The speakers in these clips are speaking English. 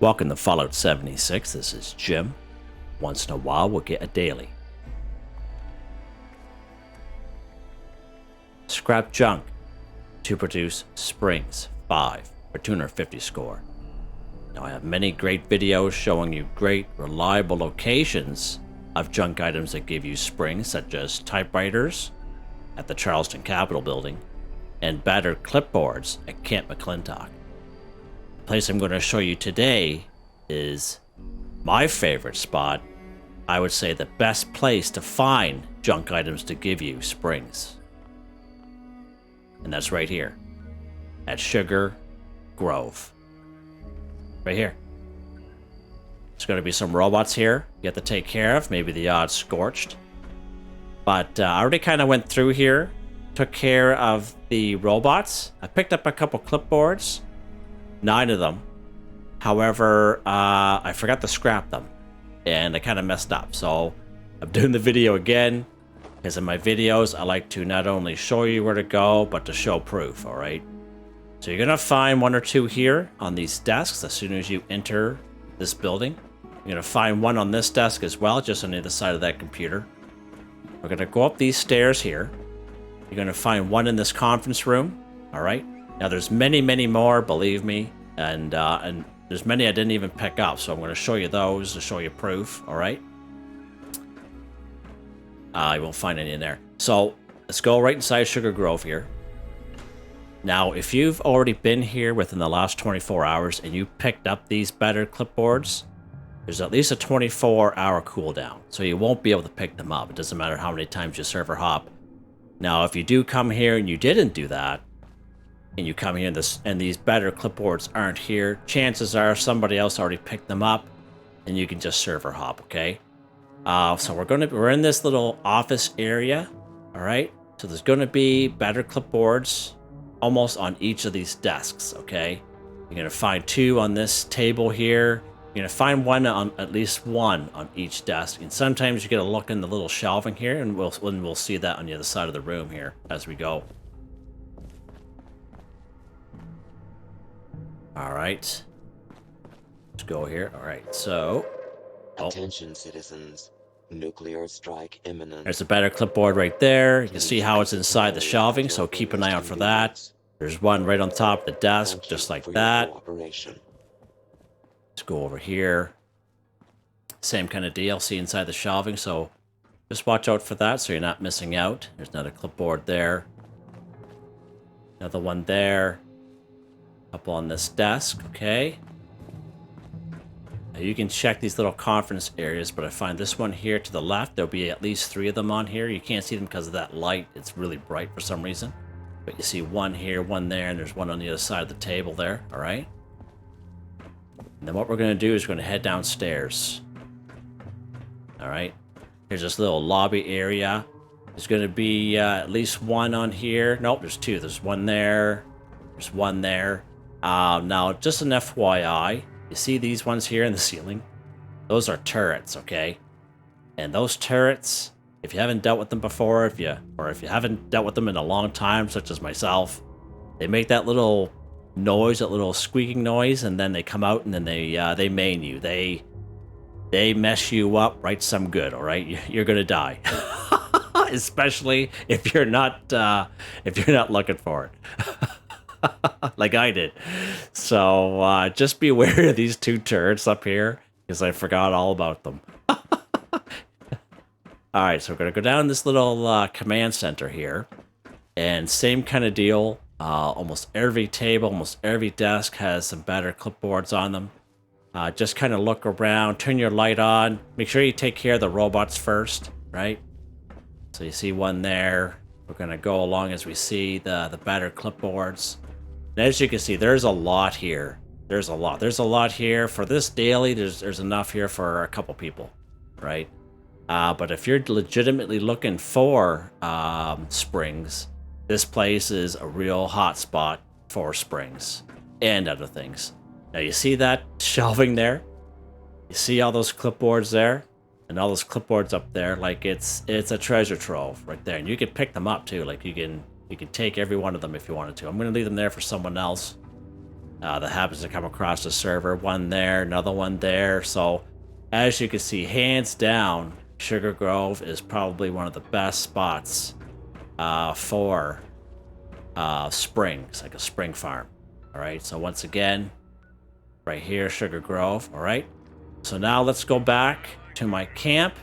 Welcome to Fallout 76. This is Jim. Once in a while, we'll get a daily. Scrap junk to produce springs 5 for 250 score. Now, I have many great videos showing you great, reliable locations of junk items that give you springs, such as typewriters at the Charleston Capitol building and battered clipboards at Camp McClintock. The place I'm going to show you today is my favorite spot. I would say the best place to find junk items to give you springs. And that's right here at Sugar Grove. Right here. There's going to be some robots here you have to take care of, maybe the odd scorched. But I already kind of went through here, took care of the robots. I picked up a couple clipboards, 9 of them. However, I forgot to scrap them, and I kind of messed up. So I'm doing the video again, because in my videos, I like to not only show you where to go, but to show proof, all right? So you're going to find 1 or 2 here on these desks as soon as you enter this building. You're going to find 1 on this desk as well, just on the other side of that computer. We're going to go up these stairs here. You're going to find 1 in this conference room, all right? Now, there's many, many more, believe me, and there's many I didn't even pick up, so I'm going to show you those to show you proof, all right? You won't find any in there. So let's go right inside Sugar Grove here. Now, if you've already been here within the last 24 hours and you picked up these battered clipboards, there's at least a 24-hour cooldown, so you won't be able to pick them up. It doesn't matter how many times you server hop. Now, if you do come here and you didn't do that, and you come here and these battered clipboards aren't here, chances are somebody else already picked them up, and you can just server hop, okay? So we're in this little office area, all right? So there's going to be battered clipboards almost on each of these desks, okay? You're going to find 2 on this table here. You're going to find at least one on each desk. And sometimes you get a look in the little shelving here, and we'll see that on the other side of the room here as we go. All right. Let's go here. All right, so... Attention, citizens. Nuclear strike imminent. There's a battered clipboard right there. You can see how it's inside the shelving, so keep an eye out for that. There's 1 right on top of the desk, just like that. Let's go over here. Same kind of deal. See inside the shelving, so just watch out for that so you're not missing out. There's another clipboard there. Another one there. Up on this desk, okay. Now you can check these little conference areas, but I find this one here to the left, there'll be at least 3 of them on here. You can't see them because of that light. It's really bright for some reason. But you see 1 here, 1 there, and there's 1 on the other side of the table there, all right? And then what we're going to do is we're going to head downstairs. All right? Here's this little lobby area. There's going to be at least 1 on here. Nope, there's 2. There's 1 there. There's 1 there. Now, just an FYI, you see these ones here in the ceiling? Those are turrets, okay? And those turrets, if you haven't dealt with them before, if you haven't dealt with them in a long time, such as myself, they make that little noise, that little squeaking noise, and then they come out and then they maim you. They mess you up right some good, all right? You're gonna die, especially if you're not looking for it. Like I did. So just be aware of these 2 turrets up here, because I forgot all about them. Alright, so we're going to go down this little command center here. And same kind of deal. Almost every table, almost every desk has some battered clipboards on them. Just kind of look around, turn your light on. Make sure you take care of the robots first, right? So you see 1 there. We're going to go along as we see the battered clipboards. And as you can see, there's a lot here. There's a lot here. For this daily, there's enough here for a couple people, right? But if you're legitimately looking for springs, this place is a real hot spot for springs and other things. Now, you see that shelving there? You see all those clipboards there? And all those clipboards up there, like it's a treasure trove right there. And you can pick them up too. Like you can take every one of them if you wanted to. I'm going to leave them there for someone else. that happens to come across the server. One there, another one there. So as you can see, hands down, Sugar Grove is probably one of the best spots for springs, like a spring farm. All right, so once again, right here, Sugar Grove. All right, so now let's go back to my camp,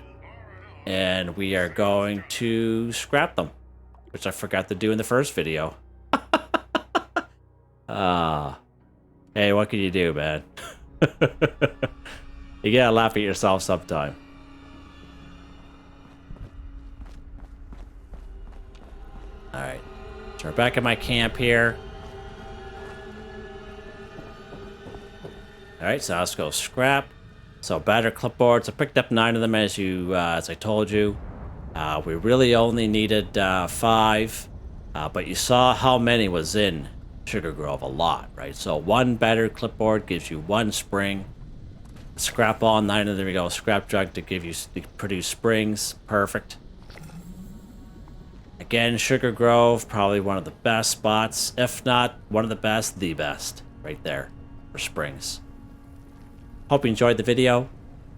and we are going to scrap them, which I forgot to do in the first video. Hey, what can you do, man? You gotta laugh at yourself sometime. Alright, so we're back at my camp here. Alright, so let's go scrap. So battered clipboards, I picked up 9 of them as I told you. We really only needed 5, but you saw how many was in Sugar Grove, a lot, right? So 1 battered clipboard gives you 1 spring. Scrap all 9 of them, we go. Scrap jug to produce springs, perfect. Again, Sugar Grove, probably one of the best spots, if not one of the best, the best, right there for springs. Hope you enjoyed the video.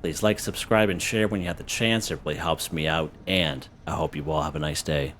Please like, subscribe, and share when you have the chance. It really helps me out, and I hope you all have a nice day.